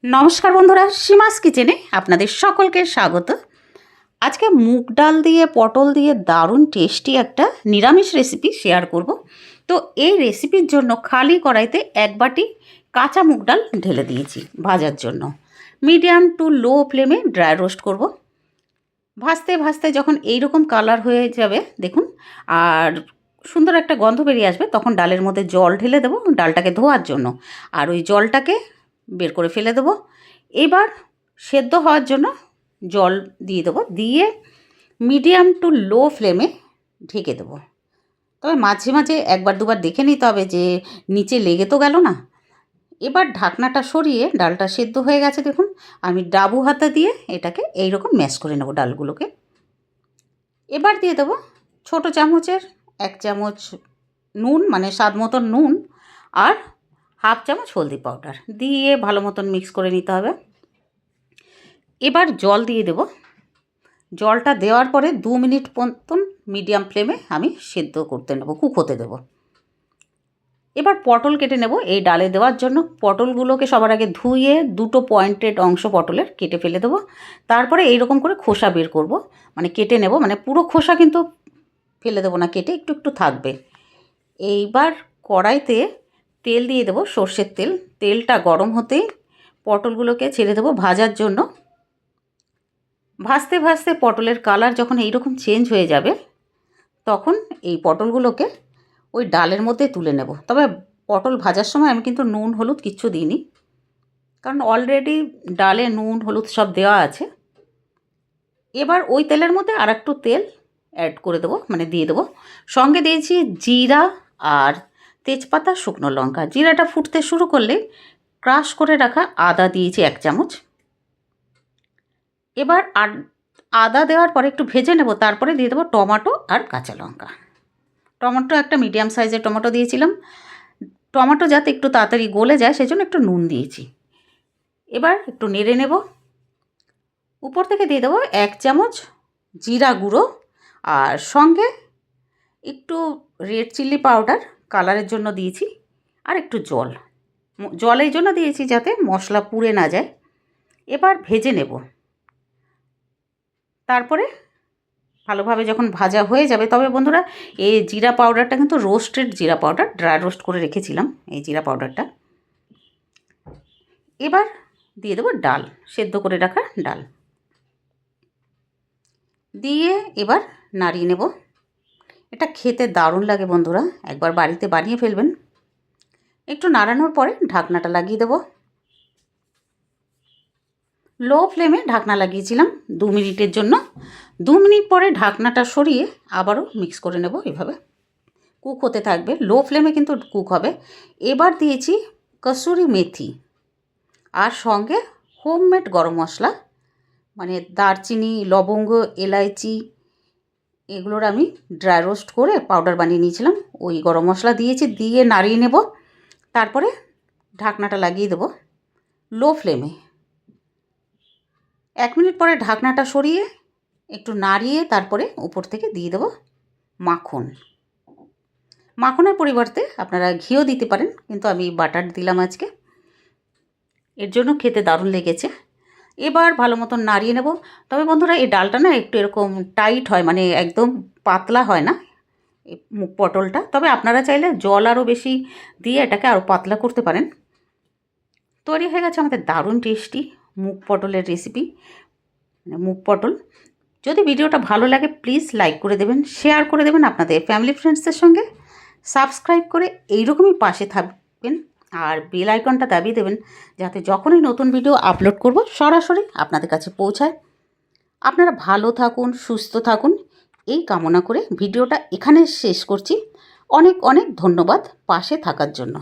नमस्कार बंधुरा सीमास किचेने आपनादेर सकलके स्वागत। आज के मुग डाल दिए पटल दिए दारुण टेस्टी एक निरामिष रेसिपि शेयर करब। तो ये रेसिपिर जोन्नो खाली कड़ाईते एक बाटी काँचा मुग डाल ढेले दिएछि भाजार जोन्नो। मीडियम टू लो फ्लेमे ड्राई रोस्ट करब। भाजते भाजते जखन एई रकम कालार हये जाबे देखुन और सुंदर एक गन्ध बेरिये आसबे तखन डालेर मধ্যে जल ढेले देब डालटाके धोयार जोन्नो और ओई जलटाके बेर करे फेले देब। एबार सेদ্ধ हওয়ার জন্য जल दिए देब, दिए मीडियम टू लो फ्लेमे ढेके देब। तबे माझे माझे एकबार दुबार देखे निते हबे जे नीचे लेगे तो गेल ना। एबार ढाकनाटा सरिए डालटा सेদ্ধ हये गेछे देखुन आमी डाबू हाते दिए एटाके एई रकम मैश करे नेब डालगुलोके। एबार दिए देब छोटो चामचेर एक चामच नून माने स्वाद मतो नून और हाफ चामच हल्दी पाउडार दिए भालो मतन मिक्स करे निते हबे। एबार जल दिए देब। जलटा देওয়ার পরে 2 मिनट मतन मीडियम फ्लेमे आमी सेদ্ধ करते नेब कुक होते देब। एबार पटल केटे नेब এই ডালে দেওয়ার জন্য। পটলগুলোকে সবার আগে ধুয়ে দুটো পয়েন্টেড অংশ পটলের কেটে ফেলে দেব। তারপরে এই রকম করে খোসা বের করব, মানে কেটে নেব, মানে পুরো খোসা কিন্তু ফেলে দেব না, কেটে একটু একটু থাকবে। এইবার কড়াইতে তেল দিয়ে দেব সরষের তেল। তেলটা গরম হতেই পটলগুলোকে ছেড়ে দেব ভাজার জন্য। ভাজতে ভাজতে পটলের কালার যখন এই রকম চেঞ্জ হয়ে যাবে তখন এই পটলগুলোকে ওই ডালের মধ্যে তুলে নেব। তবে পটল ভাজার সময় আমি কিন্তু নুন হলুদ কিচ্ছু দিইনি, কারণ অলরেডি ডালে নুন হলুদ সব দেওয়া আছে। এবার ওই তেলের মধ্যে আর একটু তেল অ্যাড করে দেবো, মানে দিয়ে দেবো। সঙ্গে দিয়েছি জিরা আর তেজপাতা শুকনো লঙ্কা। জিরাটা ফুটতে শুরু করলে ক্রাশ করে রাখা আদা দিয়েছি এক চামচ। এবার আদা দেওয়ার পরে একটু ভেজে নেব, তারপরে দিয়ে দেবো টমেটো আর কাঁচা লঙ্কা। টমেটো একটা মিডিয়াম সাইজের টমেটো দিয়েছিলাম। টমেটো যাতে একটু তাড়াতাড়ি গলে যায় সেজন্য একটু নুন দিয়েছি। এবার একটু নেড়ে নেব। উপর থেকে দিয়ে দেবো এক চামচ জিরা গুঁড়ো আর সঙ্গে একটু রেড চিলি পাউডার কালারের জন্য দিয়েছি আর একটু জল। জল এই জন্য দিয়েছি যাতে মশলা পুড়ে না যায়। এবার ভেজে নেব। তারপরে ভালোভাবে যখন ভাজা হয়ে যাবে, তবে বন্ধুরা এই জিরা পাউডারটা কিন্তু রোস্টেড জিরা পাউডার, ড্রাই রোস্ট করে রেখেছিলাম এই জিরা পাউডারটা। এবার দিয়ে দেবো ডাল, সেদ্ধ করে রাখা ডাল দিয়ে এবার নাড়িয়ে নেব। এটা খেতে দারুণ লাগে বন্ধুরা, একবার বাড়িতে বানিয়ে ফেলবেন। একটু নাড়ানোর পরে ঢাকনাটা লাগিয়ে দেব। লো ফ্লেমে ঢাকনা লাগিয়েছিলাম 2 মিনিটের জন্য। 2 মিনিট পরে ঢাকনাটা সরিয়ে আবারও মিক্স করে নেব। এভাবে কুক হতে থাকবে, লো ফ্লেমে কিন্তু কুক হবে। এবার দিয়েছি কসুরি মেথি আর সঙ্গে হোমমেড গরম মশলা, মানে দারচিনি লবঙ্গ এলাইচি এগুলোর আমি ড্রাই রোস্ট করে পাউডার বানিয়ে নিয়েছিলাম, ওই গরম মশলা দিয়েছি। দিয়ে নাড়িয়ে নেব। তারপরে ঢাকনাটা লাগিয়ে দেব লো ফ্লেমে। 1 মিনিট পরে ঢাকনাটা সরিয়ে একটু নাড়িয়ে তারপরে উপর থেকে দিয়ে দেব মাখন। মাখনের পরিবর্তে আপনারা ঘিও দিতে পারেন, কিন্তু আমি বাটার দিলাম আজকে, এর জন্য খেতে দারুণ লেগেছে। এবার ভালো মতন নাড়িয়ে নেব। তবে বন্ধুরা এই ডালটা না একটু এরকম টাইট হয়, মানে একদম পাতলা হয় না মুগ পটলটা। তবে আপনারা চাইলে জল আরও বেশি দিয়ে এটাকে আরও পাতলা করতে পারেন। তৈরি হয়ে গেছে আমাদের দারুণ টেস্টি মুগ পটলের রেসিপি, মানে মুগ পটল। যদি ভিডিওটা ভালো লাগে প্লিজ লাইক করে দেবেন, শেয়ার করে দেবেন আপনাদের ফ্যামিলি ফ্রেন্ডসদের সঙ্গে। সাবস্ক্রাইব করে এইরকমই পাশে থাকবেন আর বেল আইকনটা দাবিয়ে দেবেন যাতে যখনই নতুন ভিডিও আপলোড করব সরাসরি আপনাদের কাছে পৌঁছায়। আপনারা ভালো থাকুন, সুস্থ থাকুন এই কামনা করে ভিডিওটা এখানে শেষ করছি। অনেক অনেক ধন্যবাদ পাশে থাকার জন্য।